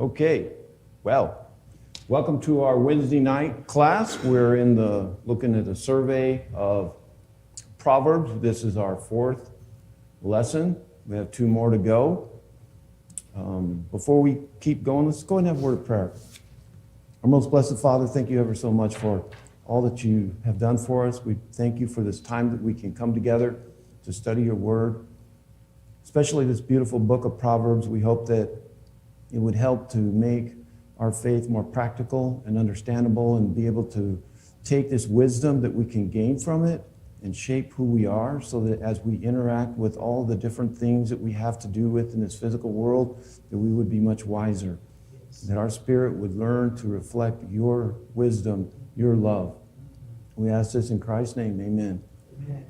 Okay, well, welcome to our Wednesday night class. We're looking at a survey of Proverbs. This is our fourth lesson. We have two more to go. Before we keep going, let's go ahead and have a word of prayer. Our most blessed Father, thank you ever so much for all that you have done for us. We thank you for this time that we can come together to study your word, especially this beautiful book of Proverbs. We hope that it would help to make our faith more practical and understandable and be able to take this wisdom that we can gain from it and shape who we are so that as we interact with all the different things that we have to do with in this physical world, that we would be much wiser, that our spirit would learn to reflect your wisdom, your love. We ask this in Christ's name, amen. Amen.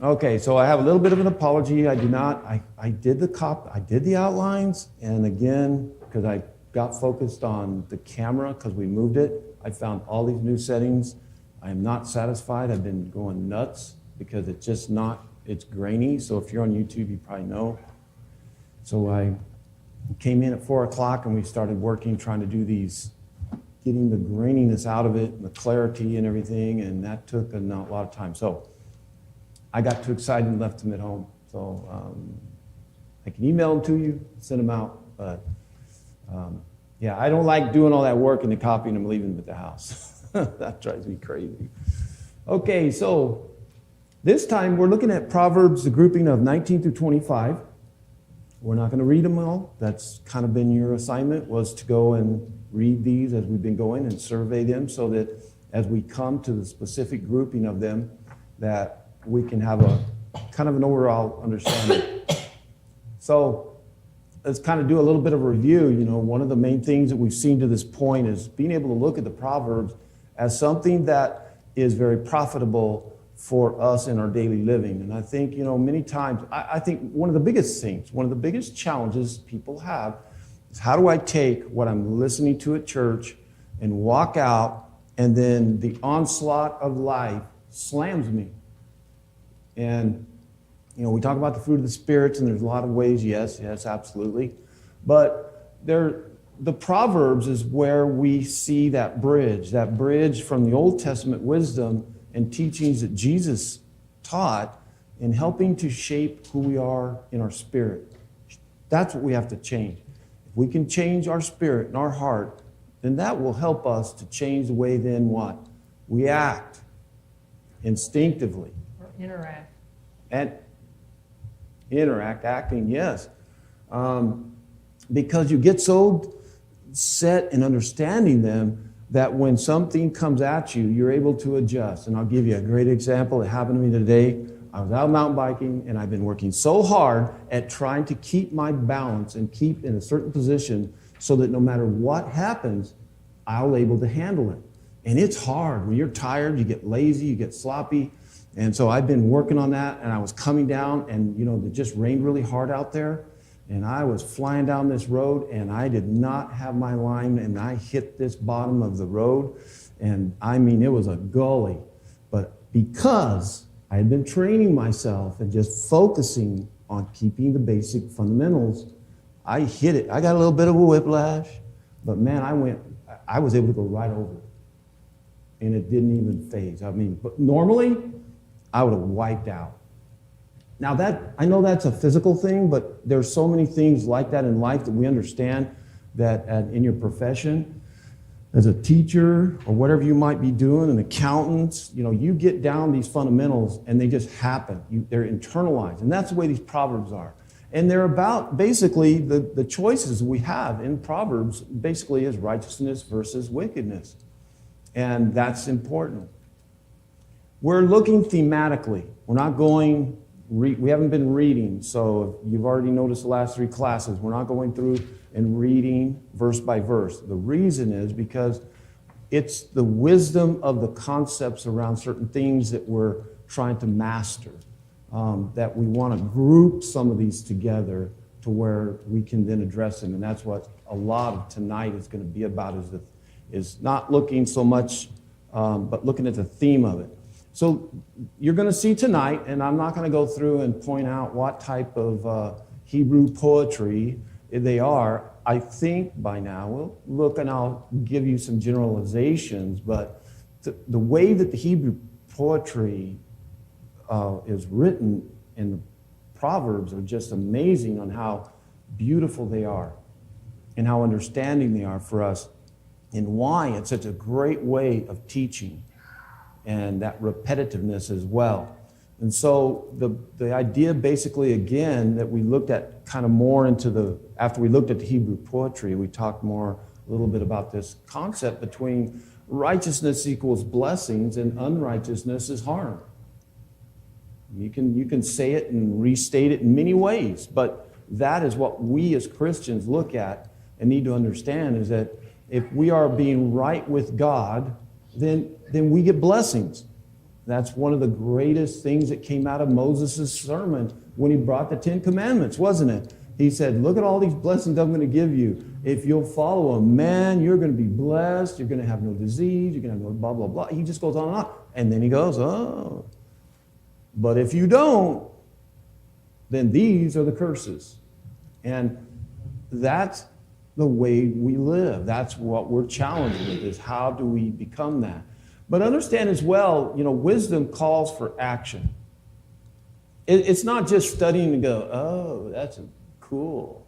Okay, so I have a little bit of an apology. I did the outlines, and again, because I got focused on the camera because we moved it, I found all these new settings. I am not satisfied. I've been going nuts because it's grainy. So if you're on YouTube, you probably know. So I came in at 4 o'clock and we started working, trying to do these, getting the graininess out of it, and the clarity and everything, and that took a lot of time. So I got too excited and left them at home. So I can email them to you, send them out, but yeah, I don't like doing all that work and then copying them, leaving them at the house. That drives me crazy. Okay, so this time we're looking at Proverbs, the grouping of 19 through 25. We're not going to read them all. That's kind of been your assignment, was to go and read these as we've been going and survey them so that as we come to the specific grouping of them, that we can have a kind of an overall understanding. So let's kind of do a little bit of a review. You know, one of the main things that we've seen to this point is being able to look at the Proverbs as something that is very profitable for us in our daily living. And I think, you know, many times, I think one of the biggest challenges people have is how do I take what I'm listening to at church and walk out and then the onslaught of life slams me. And, you know, we talk about the fruit of the spirits, and there's a lot of ways, yes, absolutely. But the Proverbs is where we see that bridge from the Old Testament wisdom and teachings that Jesus taught in helping to shape who we are in our spirit. That's what we have to change. If we can change our spirit and our heart, then that will help us to change the way then what? We act instinctively. Interact. And acting, yes. Because you get so set in understanding them that when something comes at you, you're able to adjust. And I'll give you a great example. It happened to me today. I was out mountain biking, and I've been working so hard at trying to keep my balance and keep in a certain position so that no matter what happens, I'll be able to handle it. And it's hard. When you're tired, you get lazy, you get sloppy. And so I've been working on that, and I was coming down, and, you know, it just rained really hard out there, and I was flying down this road, and I did not have my line, and I hit this bottom of the road, and I mean, it was a gully. But because I had been training myself and just focusing on keeping the basic fundamentals, I hit it. I got a little bit of a whiplash, but man, I was able to go right over it, and it didn't even phase. I mean, but normally, I would have wiped out. Now I know that's a physical thing, but there's so many things like that in life that we understand that in your profession, as a teacher or whatever you might be doing, an accountant, you know, you get down these fundamentals and they just happen. They're internalized, and that's the way these Proverbs are. And they're about basically the choices we have in Proverbs basically is righteousness versus wickedness. And that's important. We're looking thematically. We're not going, we haven't been reading, so you've already noticed the last 3 classes. We're not going through and reading verse by verse. The reason is because it's the wisdom of the concepts around certain things that we're trying to master, that we want to group some of these together to where we can then address them. And that's what a lot of tonight is going to be about, is not looking so much, but looking at the theme of it. So you're going to see tonight, and I'm not going to go through and point out what type of Hebrew poetry they are. I think by now, we'll look and I'll give you some generalizations, but the way that the Hebrew poetry is written in the Proverbs are just amazing on how beautiful they are and how understanding they are for us and why it's such a great way of teaching and that repetitiveness as well. And so the idea basically, again, that we looked at kind of more after we looked at the Hebrew poetry, we talked more a little bit about this concept between righteousness equals blessings and unrighteousness is harm. You can say it and restate it in many ways, but that is what we as Christians look at and need to understand, is that if we are being right with God, then we get blessings. That's one of the greatest things that came out of Moses' sermon when he brought the 10 Commandments, wasn't it? He said, look at all these blessings I'm going to give you. If you'll follow them, man, you're going to be blessed. You're going to have no disease. You're going to have no blah, blah, blah. He just goes on and on. And then he goes, oh. But if you don't, then these are the curses. And that's the way we live. That's what we're challenged with, is how do we become that? But understand as well, wisdom calls for action. It's not just studying to go, oh, that's cool.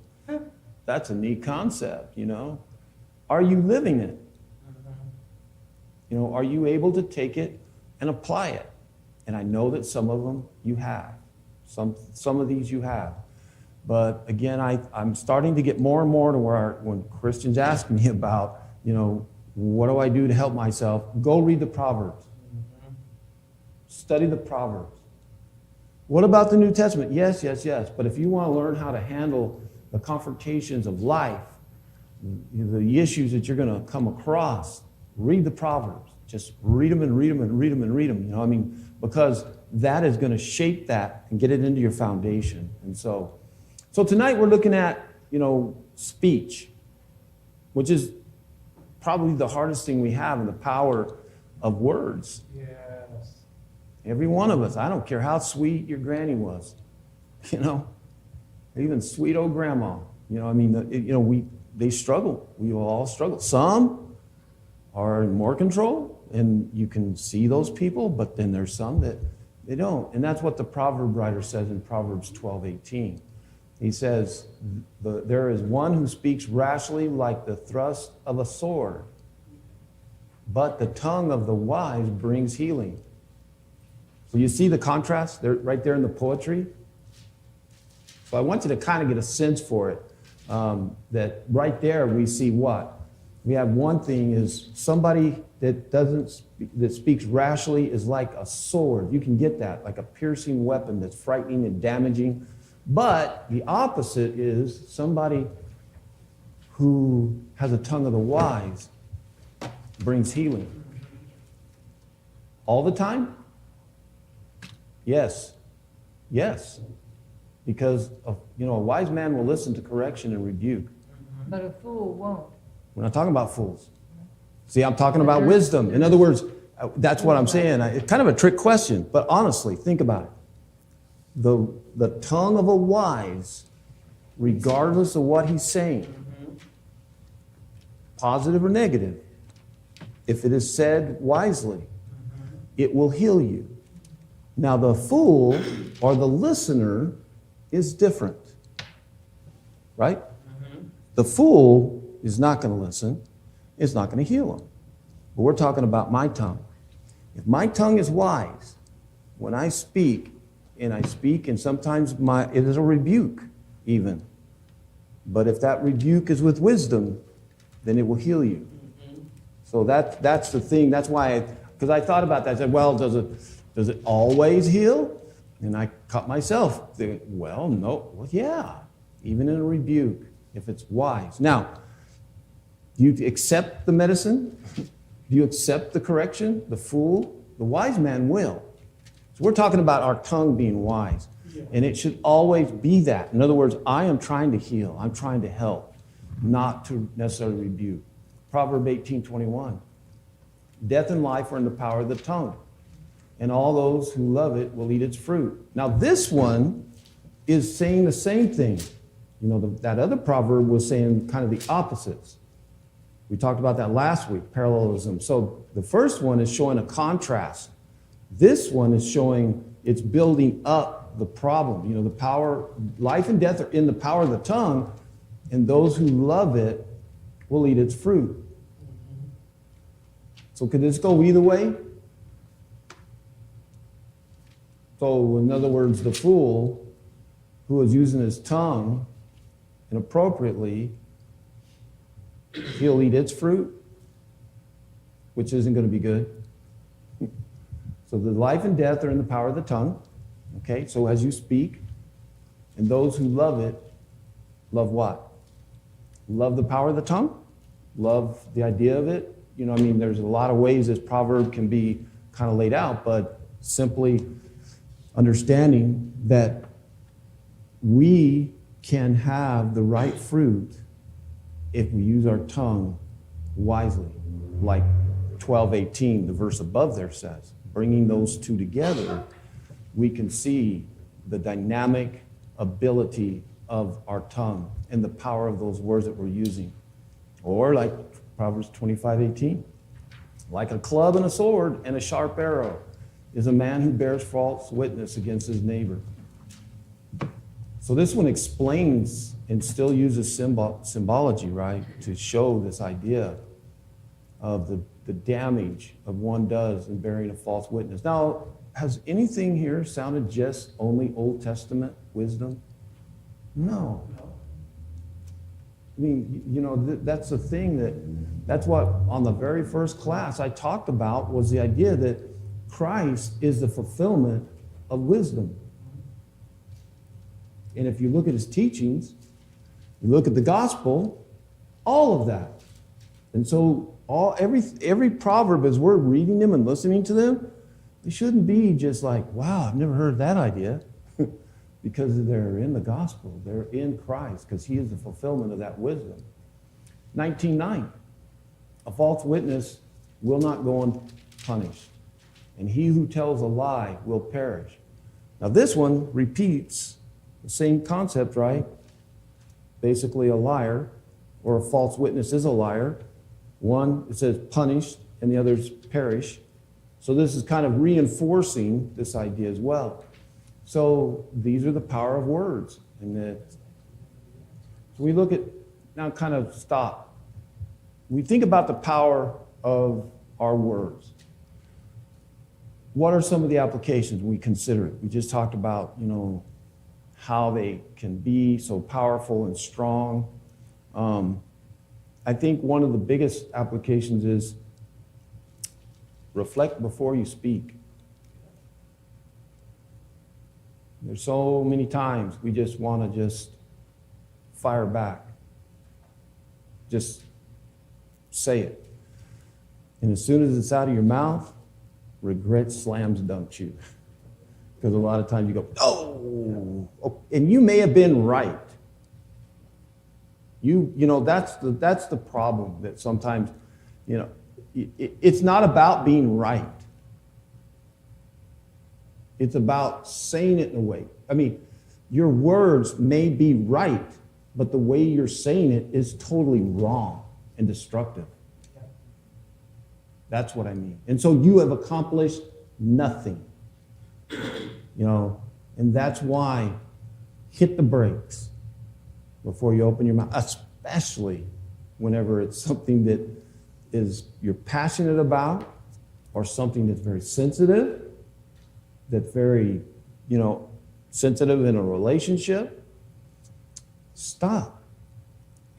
That's a neat concept, Are you living it? Are you able to take it and apply it? And I know that some of them you have. Some of these you have. But again, I'm starting to get more and more to where when Christians ask me about, what do I do to help myself? Go read the Proverbs. Study the Proverbs. What about the New Testament? Yes. But if you want to learn how to handle the confrontations of life, the issues that you're going to come across, read the Proverbs. Just read them and read them and read them and read them. Because that is going to shape that and get it into your foundation. And so tonight we're looking at, speech, which is probably the hardest thing we have in the power of words. Yes. Every one of us. I don't care how sweet your granny was, even sweet old grandma. They struggle. We all struggle. Some are in more control, and you can see those people, but then there's some that they don't. And that's what the proverb writer says in Proverbs 12:18. He says, there is one who speaks rashly like the thrust of a sword, but the tongue of the wise brings healing. So you see the contrast there, right there in the poetry? So I want you to kind of get a sense for it, that right there we see what? We have one thing is somebody that speaks rashly is like a sword. You can get that, like a piercing weapon that's frightening and damaging. But the opposite is somebody who has a tongue of the wise brings healing. All the time? Yes. Because a wise man will listen to correction and rebuke. But a fool won't. We're not talking about fools. See, I'm talking about wisdom. In other words, that's what I'm saying. It's kind of a trick question, but honestly, think about it. The tongue of a wise, regardless of what he's saying, positive or negative, if it is said wisely, it will heal you. Now, the fool or the listener is different, right? The fool is not going to listen. It's not going to heal him. But we're talking about my tongue. If my tongue is wise, when I speak, and sometimes it is a rebuke even. But if that rebuke is with wisdom, then it will heal you. So that's the thing. That's why, because I thought about that. I said, well, does it always heal? And I caught myself thinking, well, no. Well, yeah, even in a rebuke, if it's wise. Now, do you accept the medicine? Do you accept the correction? The fool? The wise man will. So we're talking about our tongue being wise. And it should always be that. In other words, I am trying to heal. I'm trying to help, not to necessarily rebuke. Proverbs 18:21. Death and life are in the power of the tongue, and all those who love it will eat its fruit. Now this one is saying the same thing. That other proverb was saying kind of the opposites. We talked about that last week, parallelism. So the first one is showing a contrast. This one is showing it's building up the problem. The power, life and death are in the power of the tongue, and those who love it will eat its fruit. So could this go either way? So in other words, the fool who is using his tongue inappropriately, he'll eat its fruit, which isn't going to be good. So the life and death are in the power of the tongue. Okay, so as you speak, and those who love it, love what? Love the power of the tongue? Love the idea of it? There's a lot of ways this proverb can be kind of laid out, but simply understanding that we can have the right fruit if we use our tongue wisely, like 12:18, the verse above there says. Bringing those two together, we can see the dynamic ability of our tongue and the power of those words that we're using. Or like Proverbs 25:18, like a club and a sword and a sharp arrow is a man who bears false witness against his neighbor. So this one explains and still uses symbology, right, to show this idea of the damage of one does in bearing a false witness. Now, has anything here sounded just only Old Testament wisdom? No. That's the thing that's what on the very first class I talked about was the idea that Christ is the fulfillment of wisdom. And if you look at his teachings, you look at the gospel, all of that. And so every proverb, as we're reading them and listening to them, they shouldn't be just like, wow, I've never heard that idea. Because they're in the gospel. They're in Christ, because he is the fulfillment of that wisdom. 19:9, a false witness will not go unpunished, and he who tells a lie will perish. Now this one repeats the same concept, right? Basically a liar, or a false witness is a liar. One, it says punished, and the others perish. So this is kind of reinforcing this idea as well. So these are the power of words. So we look at, now kind of stop. We think about the power of our words. What are some of the applications we consider it? We just talked about, how they can be so powerful and strong. I think one of the biggest applications is reflect before you speak. There's so many times we just want to just fire back. Just say it. And as soon as it's out of your mouth, regret slams dunks you. Because a lot of times you go, oh, and you may have been right. That's the problem that sometimes, it's not about being right. It's about saying it in a way. Your words may be right, but the way you're saying it is totally wrong and destructive. That's what I mean. And so you have accomplished nothing. And that's why hit the brakes before you open your mouth, especially whenever it's something that you're passionate about or something that's very sensitive. That's very, sensitive in a relationship. Stop.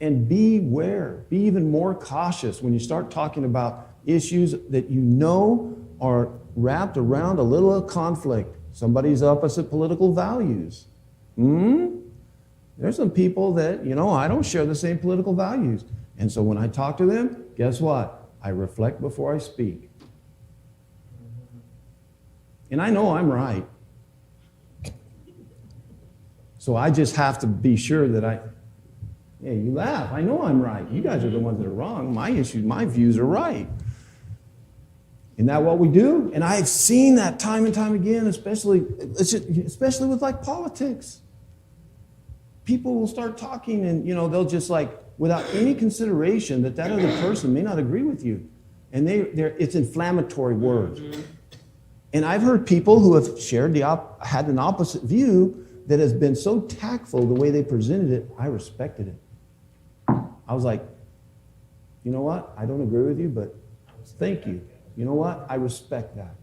And beware. Be even more cautious when you start talking about issues that are wrapped around a little conflict. Somebody's opposite political values. There's some people that, I don't share the same political values. And so when I talk to them, guess what? I reflect before I speak. And I know I'm right. So I just have to be sure that you laugh. I know I'm right. You guys are the ones that are wrong. My issues, my views are right. Isn't that what we do? And I've seen that time and time again, especially with like politics. people will start talking and, they'll just like, without any consideration that other person may not agree with you. And it's inflammatory words. And I've heard people who have had an opposite view that has been so tactful the way they presented it, I respected it. I was like, you know what? I don't agree with you, but thank you. You know what? I respect that.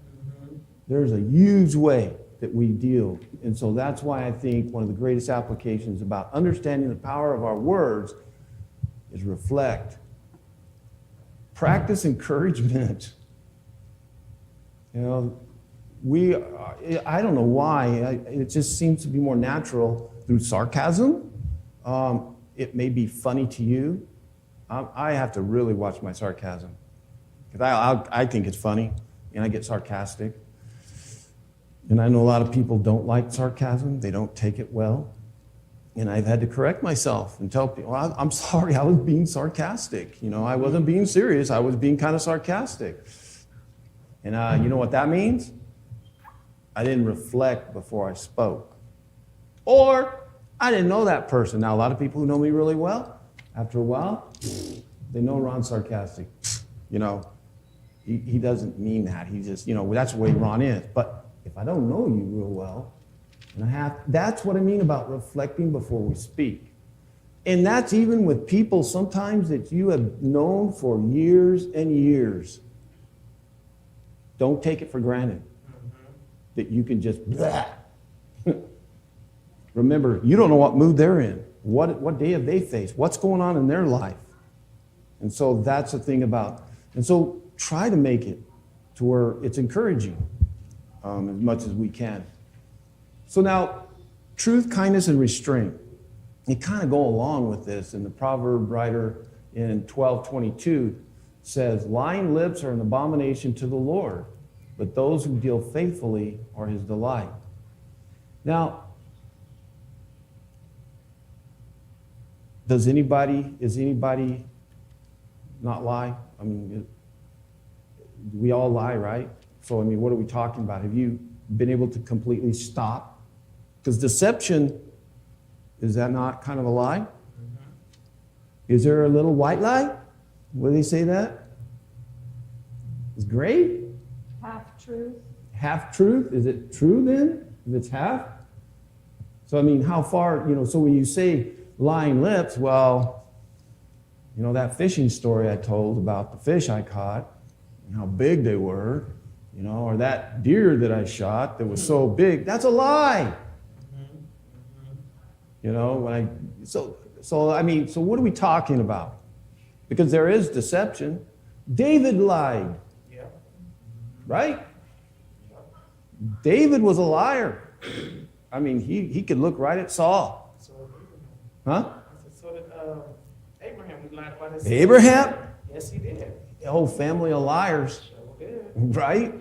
There's a huge way that we deal. And so that's why I think one of the greatest applications about understanding the power of our words is reflect. Practice encouragement. I don't know why. It just seems to be more natural through sarcasm. It may be funny to you. I have to really watch my sarcasm. Because I think it's funny, and I get sarcastic. And I know a lot of people don't like sarcasm. They don't take it well. And I've had to correct myself and tell people, I'm sorry, I was being sarcastic. I wasn't being serious. I was being kind of sarcastic. And you know what that means? I didn't reflect before I spoke. Or I didn't know that person. Now, a lot of people who know me really well, after a while, they know Ron's sarcastic. He doesn't mean that. He just, that's the way Ron is. But if I don't know you real well, that's what I mean about reflecting before we speak. And that's even with people sometimes that you have known for years and years. Don't take it for granted that you can just blah. Remember, you don't know what mood they're in. What day have they faced? What's going on in their life? And so that's the thing about. And so try to make it to where it's encouraging as much as we can. So now, truth, kindness, and restraint. They kind of go along with this. And the proverb writer in 12:22 says, lying lips are an abomination to the Lord, but those who deal faithfully are his delight. Now, is anybody not lie? I mean, we all lie, right? So, what are we talking about? Have you been able to completely stop? Because deception, is that not kind of a lie? Mm-hmm. Is there a little white lie? What do they say that? It's great. Half truth. Half truth? Is it true then? If it's half? So, how far, so when you say lying lips, well, that fishing story I told about the fish I caught and how big they were, or that deer that I shot that was so big, that's a lie. So what are we talking about? Because there is deception. David lied. Yeah. Right? Yeah. David was a liar. He could look right at Saul. So huh? So did Abraham. He lied about his Abraham? Son. Yes, he did. The whole family of liars. Sure did. Right?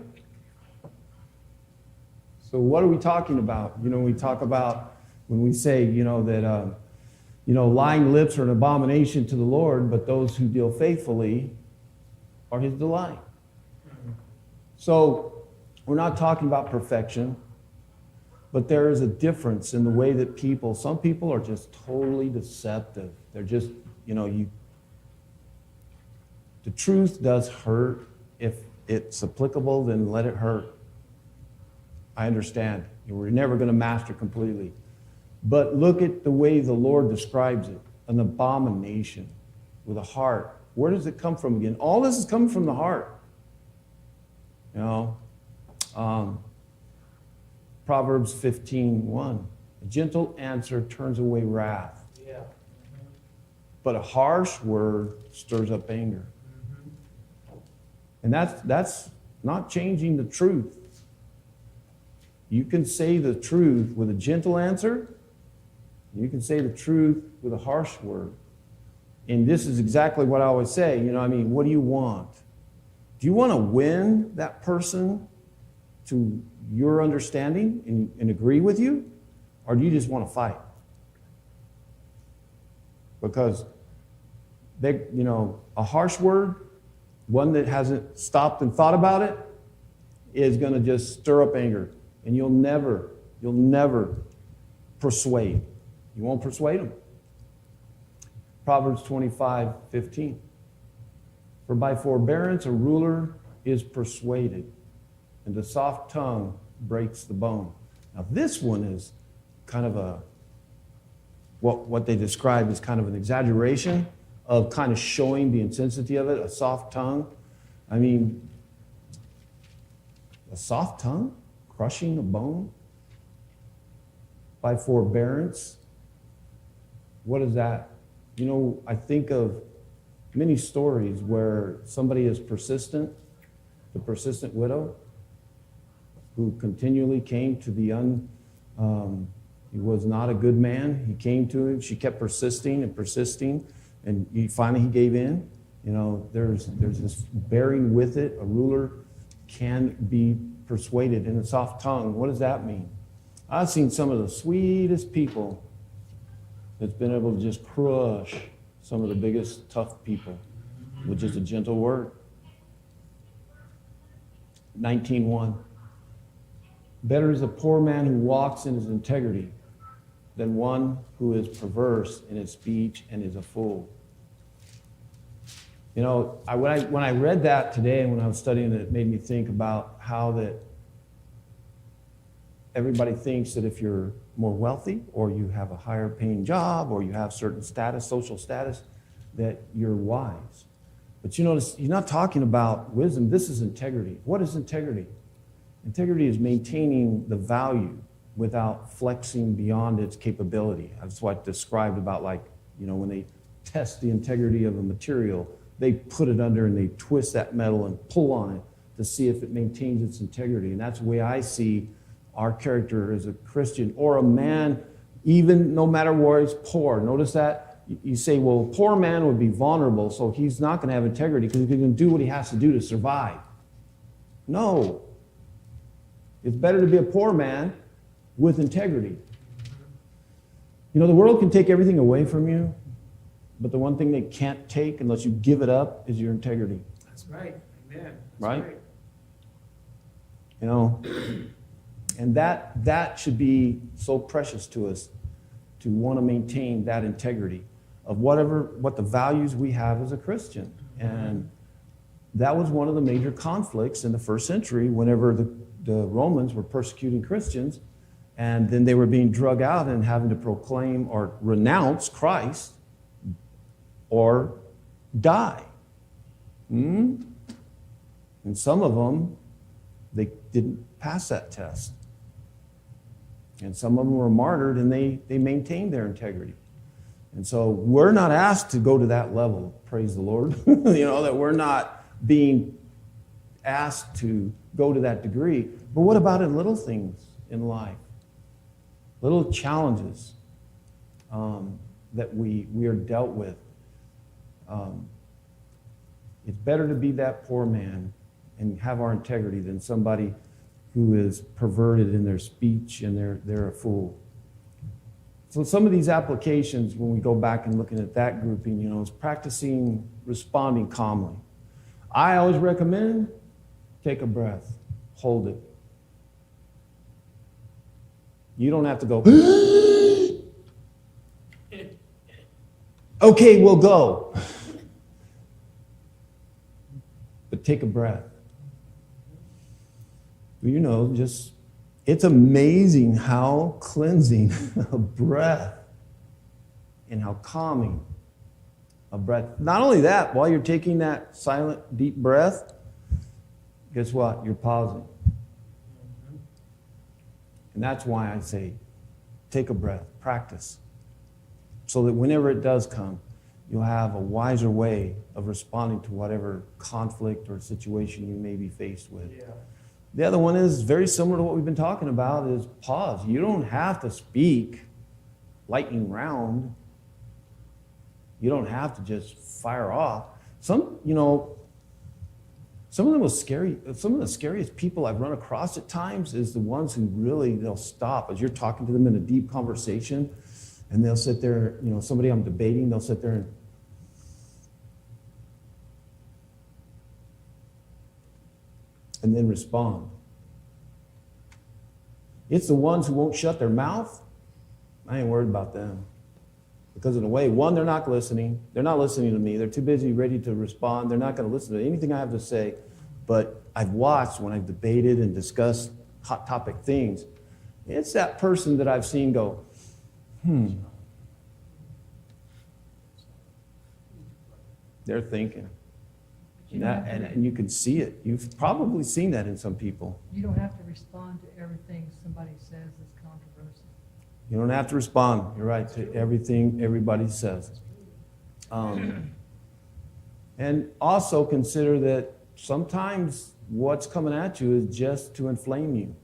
So what are we talking about? We talk about when we say, that, lying lips are an abomination to the Lord, but those who deal faithfully are his delight. Mm-hmm. So we're not talking about perfection, but there is a difference in the way that some people are just totally deceptive. They're just, the truth does hurt. If it's applicable, then let it hurt. I understand. We're never going to master completely. But look at the way the Lord describes it, an abomination with a heart. Where does it come from again? All this is coming from the heart. Proverbs 15:1. A gentle answer turns away wrath. Yeah. But a harsh word stirs up anger. Mm-hmm. And that's not changing the truth. You can say the truth with a gentle answer. You can say the truth with a harsh word. And this is exactly what I always say. What do you want? Do you want to win that person to your understanding and agree with you? Or do you just want to fight? Because a harsh word, one that hasn't stopped and thought about it, is going to just stir up anger. And you'll never persuade. You won't persuade them. Proverbs 25:15. For by forbearance a ruler is persuaded, and the soft tongue breaks the bone. Now this one is kind of what they describe as kind of an exaggeration of kind of showing the intensity of it, a soft tongue. I mean, a soft tongue crushing a bone by forbearance. What is that? You know, I think of many stories where somebody is persistent, the persistent widow, who continually came to he was not a good man. He came to him. She kept persisting, and finally he gave in. You know, there's this bearing with it. A ruler can be persuaded in a soft tongue. What does that mean? I've seen some of the sweetest people that's been able to just crush some of the biggest tough people with just a gentle word. 19:1. Better is a poor man who walks in his integrity than one who is perverse in his speech and is a fool. You know, when I read that today and when I was studying it, it made me think about how that everybody thinks that if you're more wealthy or you have a higher paying job or you have certain status, social status, that you're wise. But you notice, he's not talking about wisdom. This is integrity. What is integrity? Integrity is maintaining the value without flexing beyond its capability. That's what I described about, like, you know, when they test the integrity of a material, they put it under and they twist that metal and pull on it to see if it maintains its integrity. And that's the way I see our character as a Christian or a man, even no matter where he's poor. Notice that? You say, well, a poor man would be vulnerable, so he's not going to have integrity because he's going to do what he has to do to survive. No. It's better to be a poor man with integrity. You know, the world can take everything away from you, but the one thing they can't take unless you give it up is your integrity. That's right. Amen. That's right? You know, and that should be so precious to us, to want to maintain that integrity of what the values we have as a Christian. And that was one of the major conflicts in the first century whenever the Romans were persecuting Christians, and then they were being drug out and having to proclaim or renounce Christ or die. And some of them, they didn't pass that test. And some of them were martyred, and they maintained their integrity. And so we're not asked to go to that level, praise the Lord. You know, that we're not being asked to go to that degree. But what about in little things in life? Little challenges that we are dealt with. It's better to be that poor man and have our integrity than somebody who is perverted in their speech and they're a fool. So some of these applications, when we go back and looking at that grouping, you know, is practicing responding calmly. I always recommend take a breath, hold it. You don't have to go, okay, we'll go. But take a breath. You know, just, it's amazing how cleansing a breath and how calming a breath. Not only that, while you're taking that silent, deep breath, guess what? You're pausing. And that's why I say, take a breath, practice, so that whenever it does come, you'll have a wiser way of responding to whatever conflict or situation you may be faced with. Yeah. The other one is very similar to what we've been talking about, is pause. You don't have to speak lightning round. You don't have to just fire off. Some of the scariest people I've run across at times is the ones who really, they'll stop as you're talking to them in a deep conversation, and they'll sit there, you know, somebody I'm debating, they'll sit there and then respond. It's the ones who won't shut their mouth I ain't worried about them. Because in a way, one, they're not listening. They're not listening to me. They're too busy ready to respond. They're not going to listen to anything I have to say. But I've watched when I've debated and discussed hot topic things. It's that person that I've seen go, They're thinking. And you can see it. You've probably seen that in some people. You don't have to respond to everything somebody says is controversial. You don't have to respond, you're right, to everything everybody says. And also consider that sometimes what's coming at you is just to inflame you.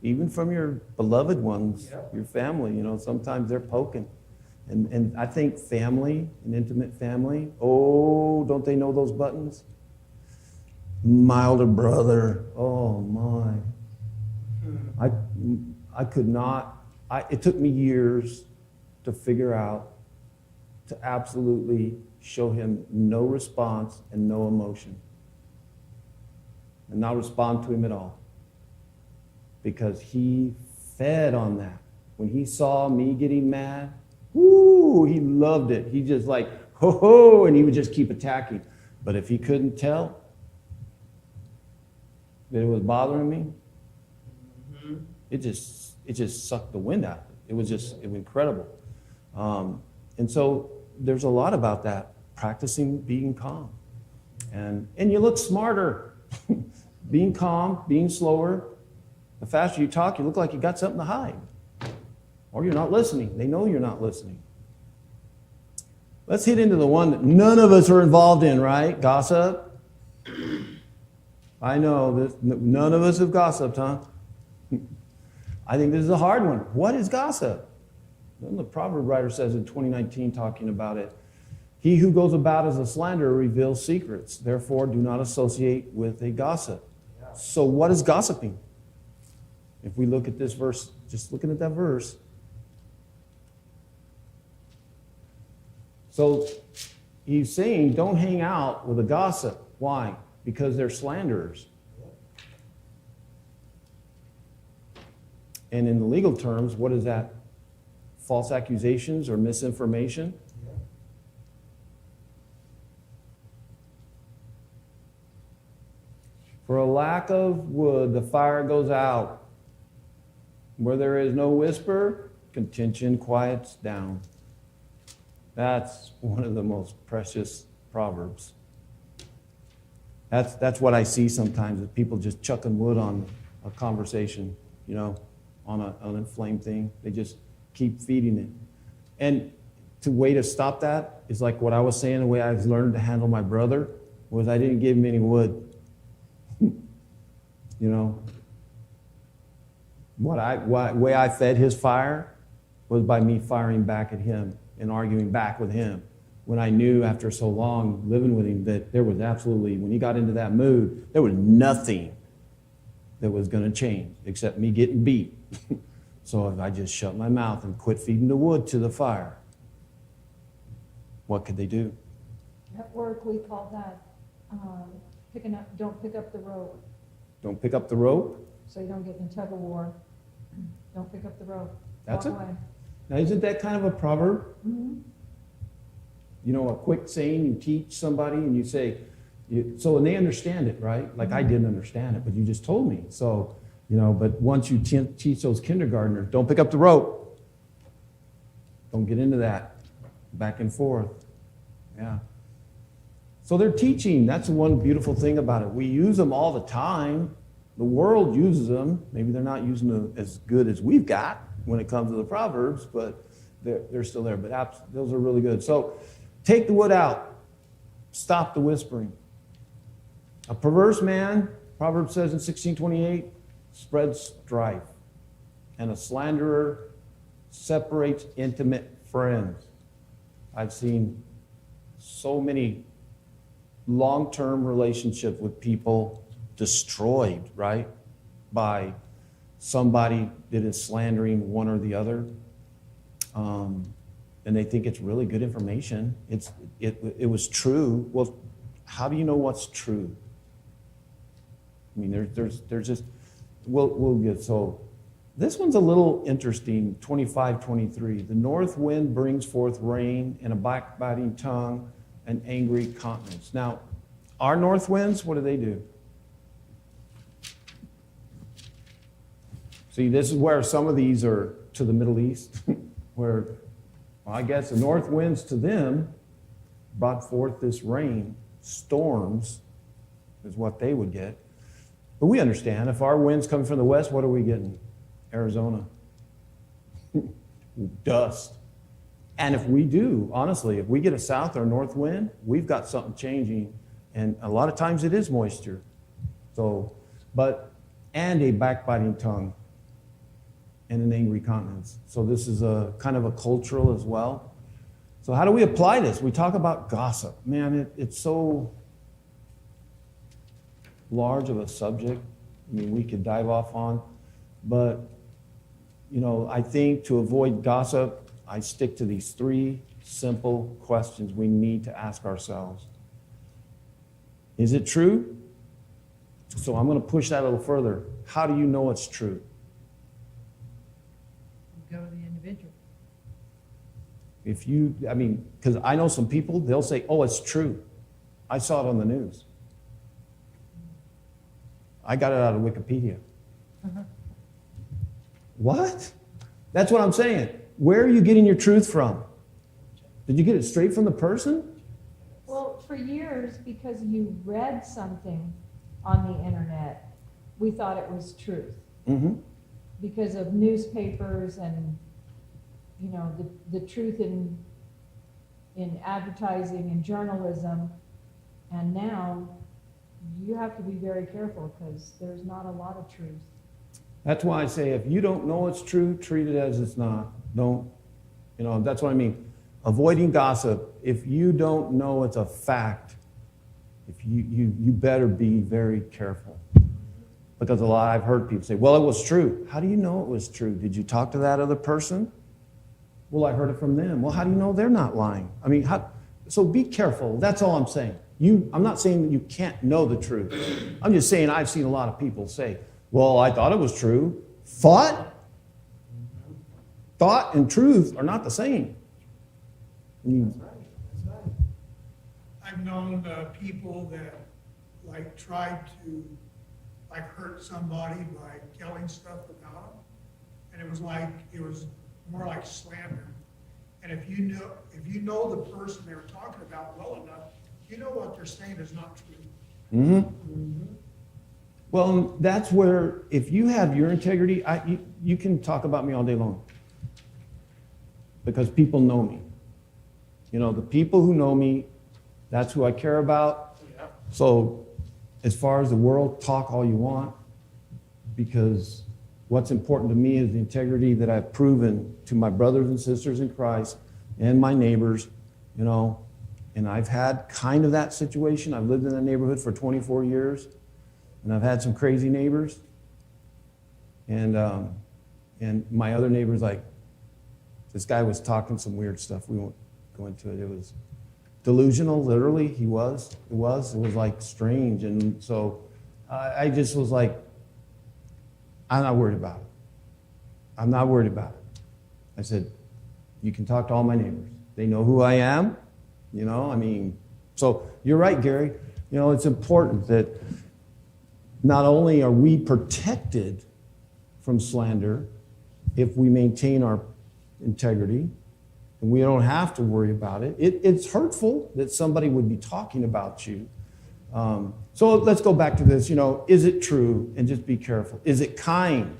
Even from your beloved ones, your family, sometimes they're poking. And I think family, an intimate family, oh, don't they know those buttons? My older brother, oh my. I could not, it took me years to figure out to absolutely show him no response and no emotion. And not respond to him at all. Because he fed on that. When he saw me getting mad, woo, he loved it. He just like, ho ho, and he would just keep attacking. But if he couldn't tell that it was bothering me, it just sucked the wind out. It was incredible. And so there's a lot about that, practicing being calm. And you look smarter. Being calm, being slower. The faster you talk, you look like you got something to hide. Or you're not listening. They know you're not listening. Let's hit into the one that none of us are involved in, right? Gossip. I know this. None of us have gossiped, huh? I think this is a hard one. What is gossip? Then the Proverbs writer says in 2019, talking about it, he who goes about as a slanderer reveals secrets. Therefore, do not associate with a gossip. So what is gossiping? If we look at this verse, just looking at that verse. So he's saying, don't hang out with a gossip. Why? Because they're slanderers. And in the legal terms, what is that? False accusations or misinformation? For a lack of wood, the fire goes out. Where there is no whisper, contention quiets down. That's one of the most precious proverbs. That's what I see sometimes, is people just chucking wood on a conversation, on an inflamed thing. They just keep feeding it. And the way to stop that is like what I was saying, the way I've learned to handle my brother was I didn't give him any wood. Way I fed his fire was by me firing back at him and arguing back with him. When I knew after so long living with him that there was absolutely, when he got into that mood, there was nothing that was going to change except me getting beat. So if I just shut my mouth and quit feeding the wood to the fire, what could they do? At work, we call that don't pick up the rope. Don't pick up the rope? So you don't get in tug of war. Don't pick up the rope. That's Walk it. away. Now, isn't that kind of a proverb? Mm-hmm. A quick saying you teach somebody and you say, and they understand it, right? Like I didn't understand it, but you just told me. So, but once you teach those kindergartners, don't pick up the rope. Don't get into that. Back and forth. Yeah. So they're teaching. That's the one beautiful thing about it. We use them all the time. The world uses them. Maybe they're not using them as good as we've got when it comes to the Proverbs, but they're still there. But those are really good. So take the wood out. Stop the whispering. A perverse man, Proverbs says in 16:28, spreads strife. And a slanderer separates intimate friends. I've seen so many long-term relationships with people destroyed, right, by somebody that is slandering one or the other, and they think it's really good information. It was true. Well, how do you know what's true? I mean, there's just we'll get so This one's a little interesting, 25:23. The north wind brings forth rain and a backbiting tongue and angry countenance. Now, our north winds, what do? See, this is where some of these are to the Middle East, where, well, I guess the north winds to them brought forth this rain. Storms is what they would get. But we understand, if our winds come from the west, what are we getting? Arizona. Dust. And if we do, honestly, if we get a south or north wind, we've got something changing. And a lot of times it is moisture. So, and a backbiting tongue and an angry countenance. So this is a kind of a cultural as well. So how do we apply this? We talk about gossip. Man, it's so large of a subject. I mean, we could dive off on. But, I think to avoid gossip, I stick to these 3 simple questions we need to ask ourselves. Is it true? So I'm going to push that a little further. How do you know it's true? You go to the individual. Because I know some people, they'll say, oh, it's true. I saw it on the news. I got it out of Wikipedia. Uh-huh. What? That's what I'm saying. Where are you getting your truth from? Did you get it straight from the person? Well, for years, because you read something on the internet, we thought it was truth. Mm-hmm. Because of newspapers and, the truth in advertising and journalism. And now you have to be very careful because there's not a lot of truth. That's why I say if you don't know it's true, treat it as it's not. That's what I mean. Avoiding gossip. If you don't know it's a fact, if you better be very careful. Because I've heard people say, well, it was true. How do you know it was true? Did you talk to that other person? Well, I heard it from them. Well, how do you know they're not lying? So be careful. That's all I'm saying. I'm not saying that you can't know the truth. I'm just saying I've seen a lot of people say, well, I thought it was true. Thought and truth are not the same. That's right. I've known people that tried to hurt somebody by telling stuff about them, and it was more like slander. And if you know the person they were talking about well enough, you know what they're saying is not true. Mm-hmm. Mm-hmm. Well, that's where, if you have your integrity, you can talk about me all day long. Because people know me. The people who know me, that's who I care about. Yeah. So, as far as the world, talk all you want. Because what's important to me is the integrity that I've proven to my brothers and sisters in Christ and my neighbors, And I've had kind of that situation. I've lived in that neighborhood for 24 years. And I've had some crazy neighbors. And my other neighbors, this guy was talking some weird stuff. We won't go into it. It was delusional, literally. It was strange. And so I just was like, I'm not worried about it. I'm not worried about it. I said, you can talk to all my neighbors. They know who I am. So you're right, Gary. It's important that not only are we protected from slander if we maintain our integrity, and we don't have to worry about it. It's hurtful that somebody would be talking about you. So let's go back to this. Is it true? And just be careful. Is it kind?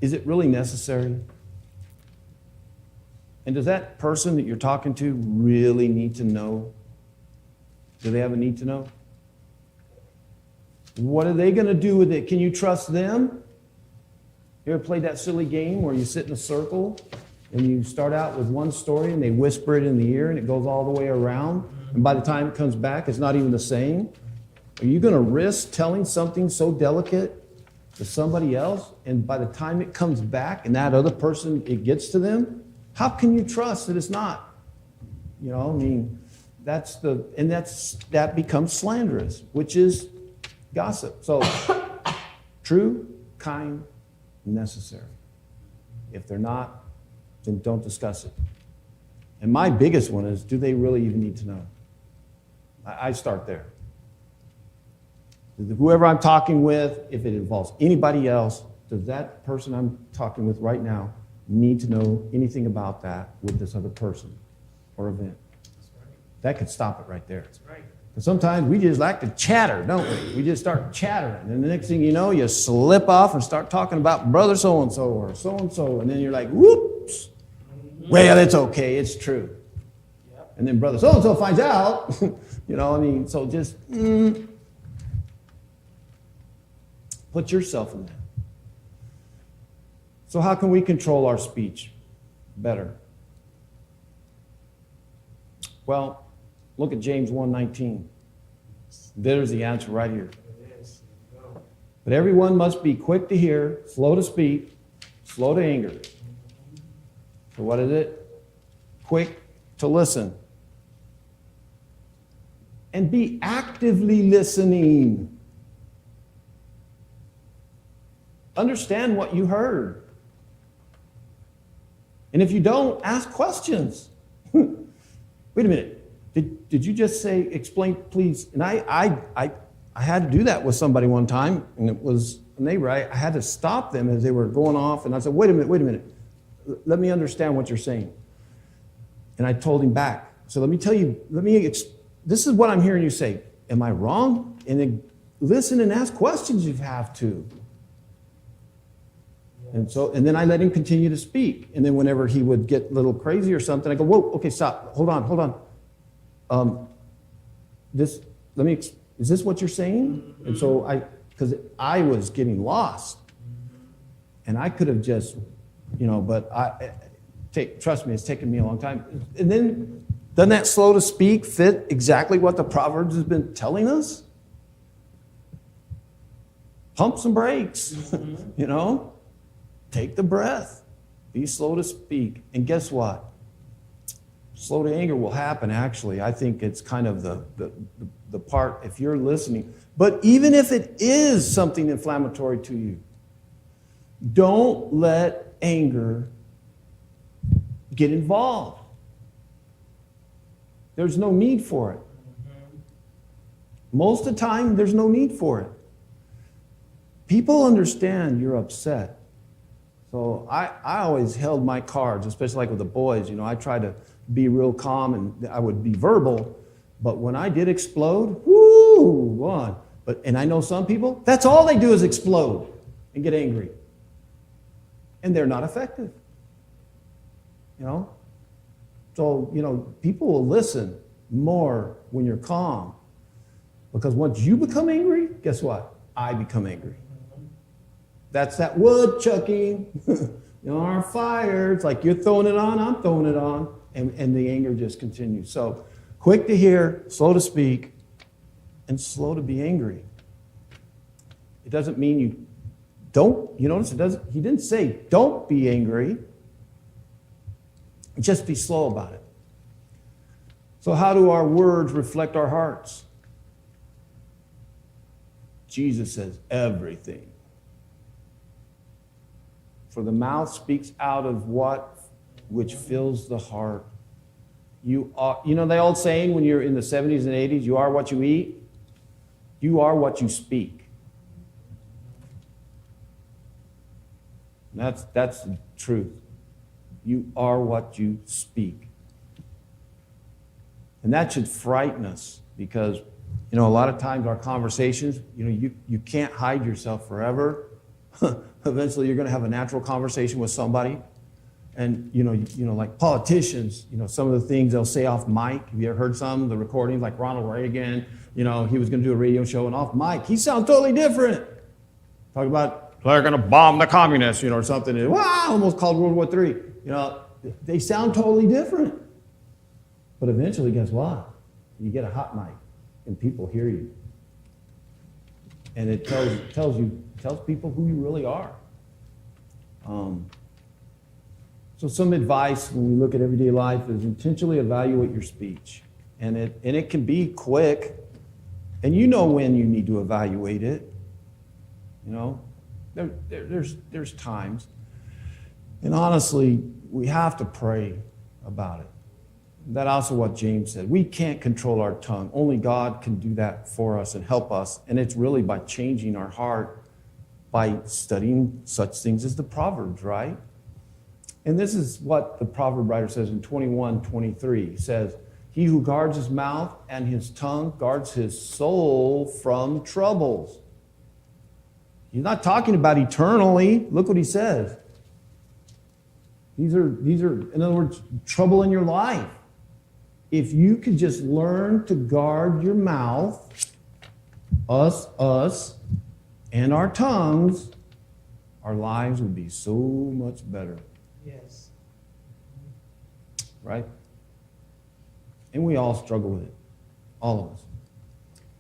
Is it really necessary? And does that person that you're talking to really need to know? Do they have a need to know? What are they going to do with it? Can you trust them? You ever played that silly game where you sit in a circle and you start out with one story and they whisper it in the ear and it goes all the way around, and by the time it comes back, it's not even the same? Are you going to risk telling something so delicate to somebody else, and by the time it comes back and that other person, it gets to them? How can you trust that it's not? That becomes slanderous, which is Gossip. So, true, kind, necessary. If they're not, then don't discuss it. And my biggest one is, do they really even need to know? I start there. Whoever I'm talking with, if it involves anybody else, does that person I'm talking with right now need to know anything about that with this other person or event? That's right. That could stop it right there. That's right. Because sometimes we just like to chatter, don't we? We just start chattering. And the next thing you know, you slip off and start talking about brother so-and-so or so-and-so. And then you're like, whoops. Well, it's okay. It's true. Yep. And then brother so-and-so finds out. So just put yourself in that. So how can we control our speech better? Well, look at James 1:19. There's the answer right here. It is. Go. But everyone must be quick to hear, slow to speak, slow to anger. So what is it? Quick to listen. And be actively listening. Understand what you heard. And if you don't, ask questions. Wait a minute. Did you just say, explain, please? And I had to do that with somebody one time, and it was a neighbor. I had to stop them as they were going off, and I said, wait a minute. Let me understand what you're saying. And I told him back. So this is what I'm hearing you say. Am I wrong? And then listen and ask questions if you have to. And then I let him continue to speak. And then whenever he would get a little crazy or something, I go, whoa, okay, stop, hold on. Is this what you're saying? And so because I was getting lost. And I could have just, trust me, it's taken me a long time. And then, doesn't that slow to speak fit exactly what the Proverbs has been telling us? Pump some brakes, Take the breath. Be slow to speak. And guess what? Slow to anger will happen, actually. I think it's kind of the part, if you're listening. But even if it is something inflammatory to you, don't let anger get involved. There's no need for it. Most of the time, there's no need for it. People understand you're upset. So I always held my cards, especially like with the boys. I tried to be real calm and I would be verbal. But when I did explode, on. And I know some people, that's all they do is explode and get angry. And they're not effective. So, people will listen more when you're calm. Because once you become angry, guess what? I become angry. That's that woodchucking, our fire. It's like you're throwing it on, I'm throwing it on. And the anger just continues. So quick to hear, slow to speak, and slow to be angry. It doesn't mean you don't, you notice he didn't say don't be angry. Just be slow about it. So how do our words reflect our hearts? Jesus says everything. For the mouth speaks out of what? Which fills the heart. You are, the old saying when you're in the 70s and 80s, you are what you eat. You are what you speak. That's the truth. You are what you speak. And that should frighten us because, a lot of times our conversations, you can't hide yourself forever. Eventually you're going to have a natural conversation with somebody. And, like politicians, some of the things they'll say off mic. Have you ever heard some of the recordings, like Ronald Reagan? He was going to do a radio show, and off mic, he sounds totally different. Talk about, they're going to bomb the communists, or something. And, almost called World War III. They sound totally different. But eventually, guess what? You get a hot mic, and people hear you. And it tells people who you really are. So some advice when we look at everyday life is intentionally evaluate your speech. And it can be quick, And you know when you need to evaluate it. You know, there's times. And honestly, we have to pray about it. That's also what James said. We can't control our tongue. Only God can do that for us and help us. And it's really by changing our heart, by studying such things as the Proverbs, right? And this is what the proverb writer says in 21:23. He says, he who guards his mouth and his tongue guards his soul from troubles. He's not talking about eternally. Look what he says. These are, in other words, trouble in your life. If you could just learn to guard your mouth, us, and our tongues, our lives would be so much better. Yes. Right? And we all struggle with it. All of us.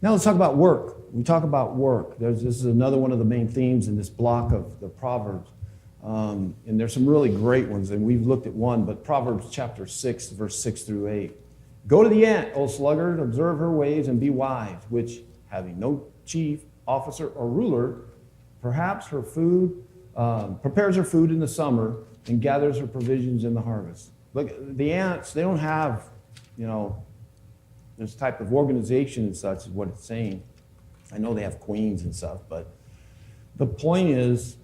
Now let's talk about work. We talk about work. This is another one of the main themes in this block of the Proverbs. And there's some really great ones, and we've looked at one, but Proverbs chapter 6, verse 6 through 8. Go to the ant, O sluggard, observe her ways and be wise, which, having no chief, officer, or ruler, perhaps her food, prepares her food in the summer and gathers her provisions in the harvest. Look, the ants, they don't have, this type of organization and such is what it's saying. I know they have queens and stuff, but the point is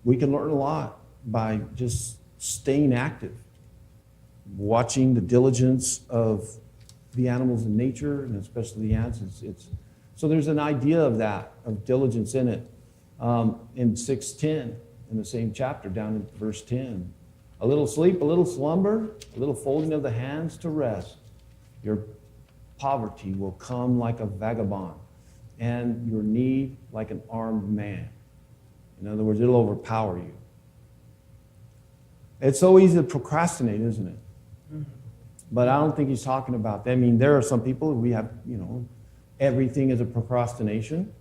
we can learn a lot by just staying active, watching the diligence of the animals in nature, and especially the ants. So there's an idea of that, of diligence in it. In 6:10, in the same chapter, down in verse 10. A little sleep, a little slumber, a little folding of the hands to rest. Your poverty will come like a vagabond, and your need like an armed man. In other words, it'll overpower you. It's so easy to procrastinate, isn't it? Mm-hmm. But I don't think he's talking about that. I mean, there are some people, we have, everything is a procrastination.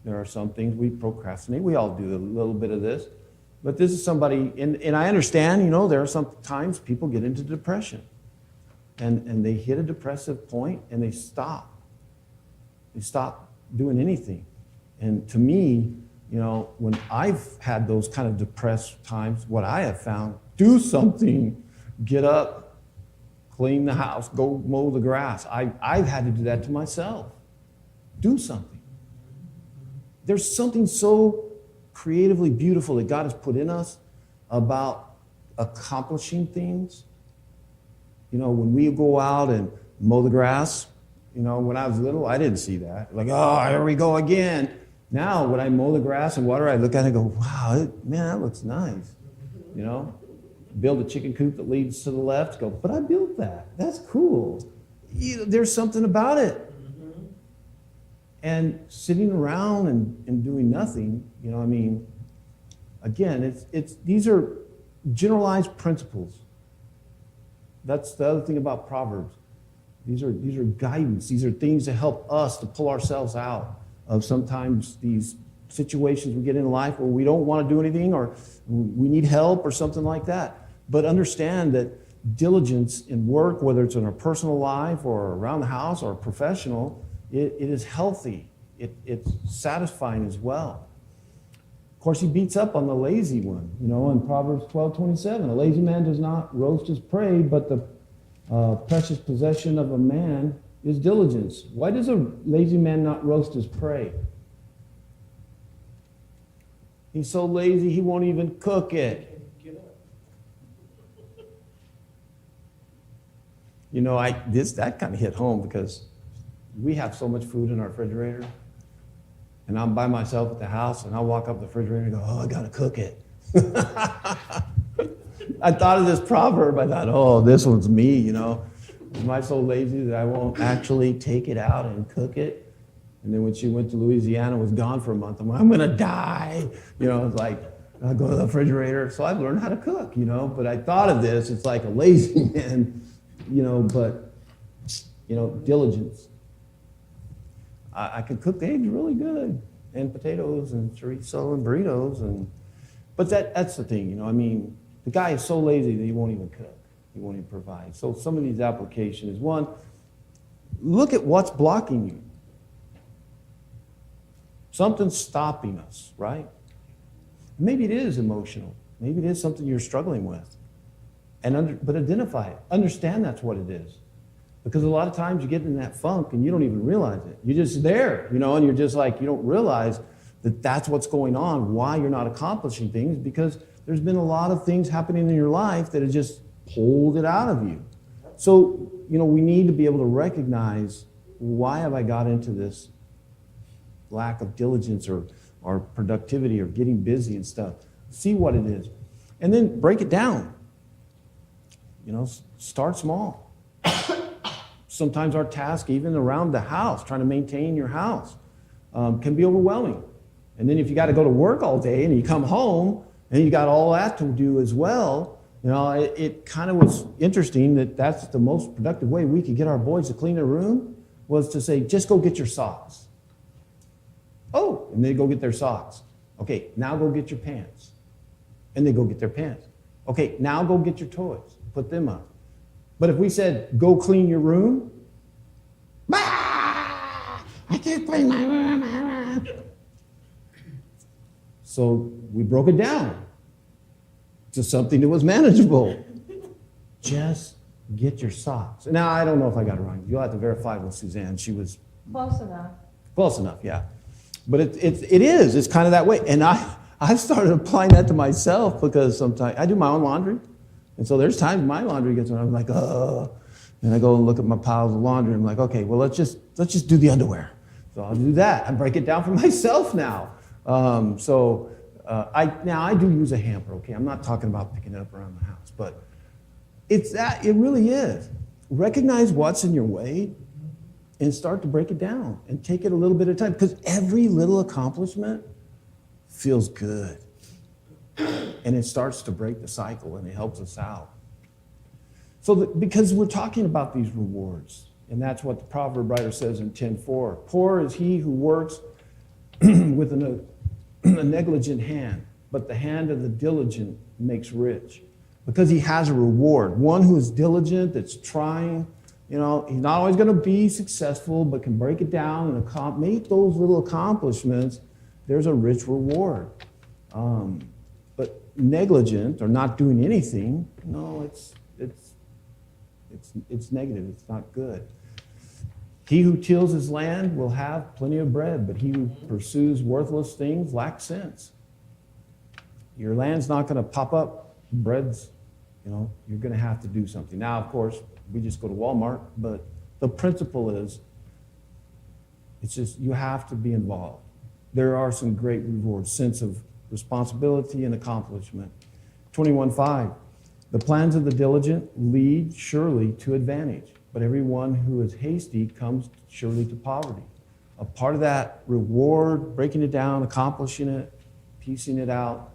There are some things we procrastinate. We all do a little bit of this. But this is somebody, and I understand, there are some times people get into depression. And they hit a depressive point and they stop. They stop doing anything. And to me, when I've had those kind of depressed times, what I have found, do something, get up, clean the house, go mow the grass. I've had to do that to myself. Do something. There's something so creatively beautiful that God has put in us about accomplishing things. When we go out and mow the grass, when I was little, I didn't see that. Like, oh, here we go again. Now, when I mow the grass and water, I look at it and go, wow, man, that looks nice. Build a chicken coop that leads to the left, go, but I built that. That's cool. There's something about it. Mm-hmm. And sitting around and doing nothing, again, these are generalized principles. That's the other thing about Proverbs. These are guidance. These are things that help us to pull ourselves out of sometimes these situations we get in life where we don't want to do anything or we need help or something like that. But understand that diligence in work, whether it's in our personal life or around the house or professional, it is healthy. It's satisfying as well. Of course, he beats up on the lazy one. In Proverbs 12:27, a lazy man does not roast his prey, but the precious possession of a man is diligence. Why does a lazy man not roast his prey? He's so lazy he won't even cook it. Get up. That kind of hit home because we have so much food in our refrigerator. And I'm by myself at the house, and I walk up the refrigerator and go, oh, I got to cook it. I thought of this proverb. I thought, oh, this one's me, Am I so lazy that I won't actually take it out and cook it? And then when she went to Louisiana, was gone for a month, I'm going to die. It's like, I go to the refrigerator. So I've learned how to cook, But I thought of this. It's like a lazy man, but, diligence. I can cook the eggs really good, and potatoes and chorizo and burritos, but that's the thing, the guy is so lazy that he won't even cook, he won't even provide. So some of these applications, one, look at what's blocking you. Something's stopping us, right? Maybe it is emotional. Maybe it is something you're struggling with. But identify it. Understand that's what it is. Because a lot of times you get in that funk and you don't even realize it. You're just there, and you're just like, you don't realize that that's what's going on, why you're not accomplishing things, because there's been a lot of things happening in your life that have just pulled it out of you. So, we need to be able to recognize, why have I got into this lack of diligence or productivity or getting busy and stuff? See what it is. And then break it down. Start small. Sometimes our task, even around the house, trying to maintain your house, can be overwhelming. And then if you got to go to work all day and you come home and you got all that to do as well, it kind of was interesting that that's the most productive way we could get our boys to clean their room, was to say, just go get your socks. Oh, and they go get their socks. Okay, now go get your pants. And they go get their pants. Okay, now go get your toys. Put them up. But if we said, go clean your room, I can't clean my room. So we broke it down to something that was manageable. Just get your socks. Now, I don't know if I got it wrong. You'll have to verify with Suzanne. She was Close enough. close enough, yeah. But it is. It's kind of that way. And I've started applying that to myself, because sometimes I do my own laundry. And so there's times my laundry gets when I'm like, and I go and look at my piles of laundry. I'm like, okay, well, let's just do the underwear. So I'll do that. I break it down for myself now. I do use a hamper, okay? I'm not talking about picking it up around the house, but it really is. Recognize what's in your way and start to break it down and take it a little bit at a time, because every little accomplishment feels good. And it starts to break the cycle, and it helps us out. Because we're talking about these rewards, and that's what the proverb writer says in 10:4. Poor is he who works with a negligent hand, but the hand of the diligent makes rich. Because he has a reward. One who is diligent, that's trying, he's not always going to be successful, but can break it down and make those little accomplishments. There's a rich reward. But negligent or not doing anything, no, it's negative. It's not good. He who tills his land will have plenty of bread, but he who pursues worthless things lacks sense. Your land's not going to pop up. Bread's, you're going to have to do something. Now, of course, we just go to Walmart, but the principle is, it's just you have to be involved. There are some great rewards, sense of responsibility and accomplishment. 21:5, the plans of the diligent lead surely to advantage, but everyone who is hasty comes surely to poverty. A part of that reward, breaking it down, accomplishing it, piecing it out,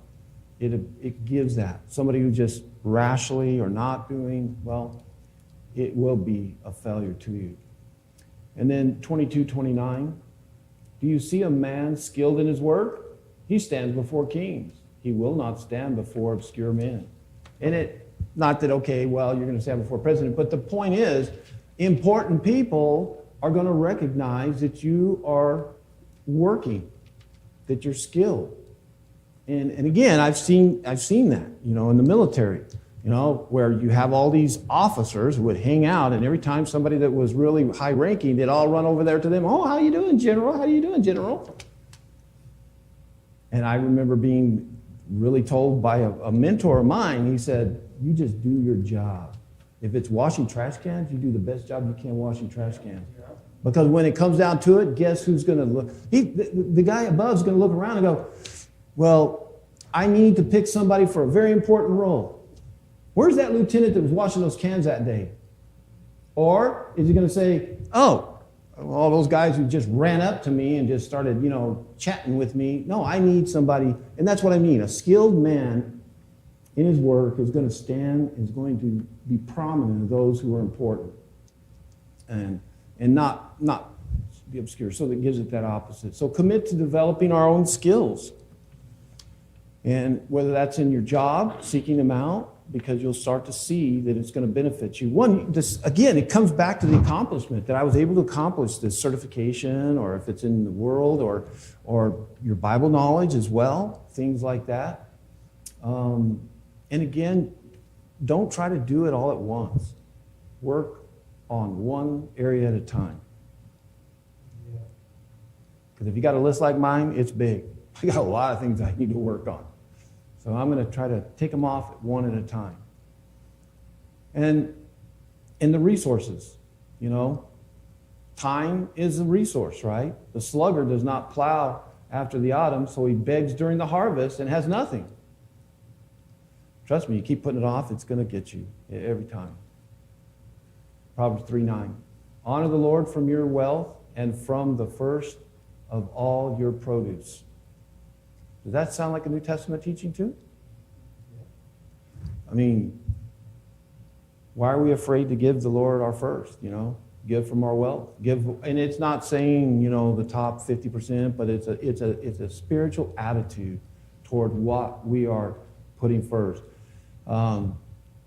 it gives that. Somebody who just rashly or not doing, well, it will be a failure to you. And then 22:29, do you see a man skilled in his work? He stands before kings. He will not stand before obscure men. And not that, okay, well, you're going to stand before a president, but the point is, important people are going to recognize that you are working, that you're skilled. And again, I've seen that, in the military, where you have all these officers who would hang out, and every time somebody that was really high ranking, they'd all run over there to them. Oh, how you doing, General? How you doing, General? And I remember being really told by a mentor of mine, he said, you just do your job. If it's washing trash cans, you do the best job you can washing trash cans. Because when it comes down to it, guess who's going to look? The guy above is going to look around and go, well, I need to pick somebody for a very important role. Where's that lieutenant that was washing those cans that day? Or is he going to say, oh, all those guys who just ran up to me and just started, chatting with me. No, I need somebody, and that's what I mean. A skilled man in his work is going to stand, is going to be prominent of those who are important, and not be obscure. So that gives it that opposite. So commit to developing our own skills. And whether that's in your job, seeking them out, because you'll start to see that it's going to benefit you. One, this, again, it comes back to the accomplishment that I was able to accomplish this certification, or if it's in the world, or your Bible knowledge as well, things like that. And again, don't try to do it all at once. Work on one area at a time. Yeah. Because if you got a list like mine, it's big. I got a lot of things I need to work on. So I'm going to try to take them off one at a time. And the resources, time is a resource, right? The sluggard does not plow after the autumn, so he begs during the harvest and has nothing. Trust me, you keep putting it off, it's going to get you every time. Proverbs 3:9. Honor the Lord from your wealth and from the first of all your produce. Does that sound like a New Testament teaching too? I mean, why are we afraid to give the Lord our first, Give from our wealth. And it's not saying, the top 50%, but it's a spiritual attitude toward what we are putting first. Because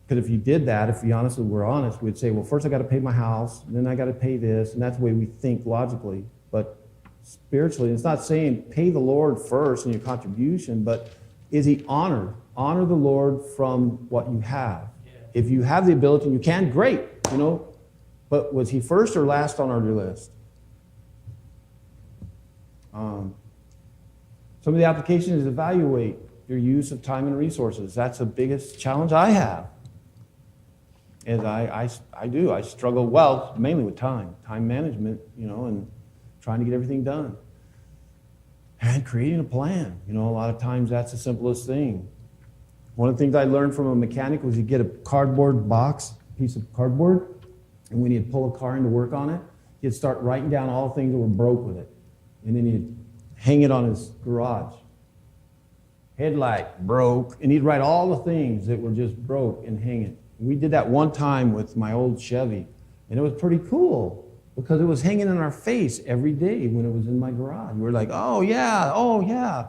if you did that, if we honestly were honest, we'd say, well, first I got to pay my house, and then I got to pay this, and that's the way we think logically. But spiritually, it's not saying pay the Lord first in your contribution, but is he honored? Honor the Lord from what you have. Yeah. If you have the ability, you can, great, But was he first or last on our list? Some of the applications is evaluate your use of time and resources. That's the biggest challenge I have. As I do. I struggle, mainly with time management, and trying to get everything done. And creating a plan. A lot of times that's the simplest thing. One of the things I learned from a mechanic was he'd get a cardboard box, piece of cardboard, and when he'd pull a car in to work on it, he'd start writing down all the things that were broke with it. And then he'd hang it on his garage. Headlight broke, and he'd write all the things that were just broke and hang it. We did that one time with my old Chevy, and it was pretty cool because it was hanging in our face every day when it was in my garage. We were like, oh yeah.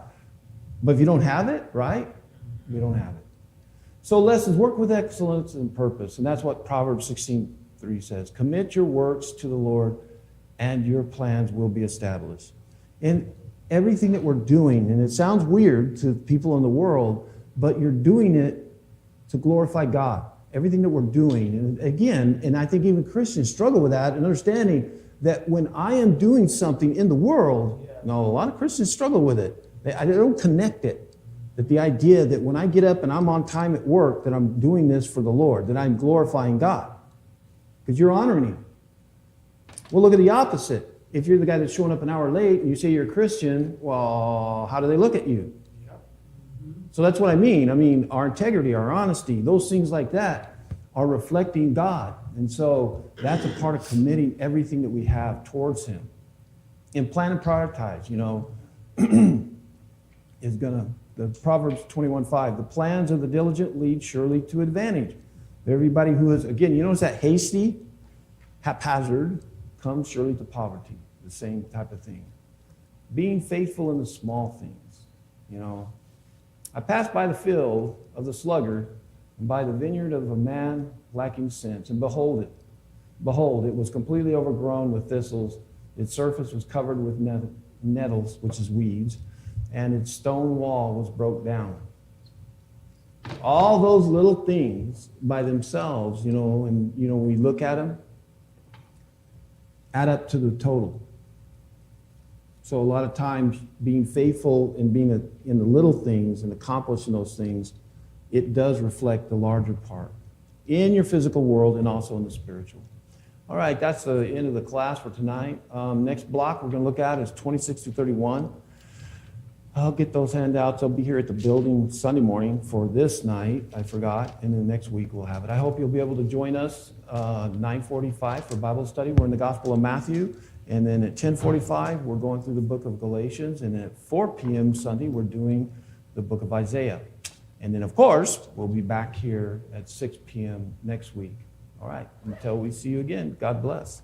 But if you don't have it, right? We don't have it. So lessons, work with excellence and purpose, and that's what Proverbs 16:3 says. Commit your works to the Lord, and your plans will be established. And everything that we're doing, and it sounds weird to people in the world, but you're doing it to glorify God. Everything that we're doing. And again, and I think even Christians struggle with that and understanding that when I am doing something in the world, a lot of Christians struggle with it. They don't connect it. That the idea that when I get up and I'm on time at work, that I'm doing this for the Lord, that I'm glorifying God. Because you're honoring Him. Well, look at the opposite. If you're the guy that's showing up an hour late and you say you're a Christian, well, how do they look at you? So that's what I mean. I mean, our integrity, our honesty, those things like that are reflecting God. And so that's a part of committing everything that we have towards Him. And plan and prioritize, is going to, the Proverbs 21:5, the plans of the diligent lead surely to advantage. Everybody who is, again, you notice that hasty, haphazard, comes surely to poverty. The same type of thing. Being faithful in the small things, I passed by the field of the sluggard and by the vineyard of a man lacking sense, and behold, it was completely overgrown with thistles. Its surface was covered with nettles, which is weeds, and its stone wall was broke down. All those little things by themselves, and we look at them, add up to the total. So a lot of times being faithful and being in the little things and accomplishing those things, it does reflect the larger part in your physical world and also in the spiritual. All right, that's the end of the class for tonight. Next block we're going to look at is 26 through 31. I'll get those handouts. I'll be here at the building Sunday morning for this night. I forgot. And then next week we'll have it. I hope you'll be able to join us 9:45 for Bible study. We're in the Gospel of Matthew. And then at 10:45, we're going through the book of Galatians. And at 4 p.m. Sunday, we're doing the book of Isaiah. And then, of course, we'll be back here at 6 p.m. next week. All right. Until we see you again, God bless.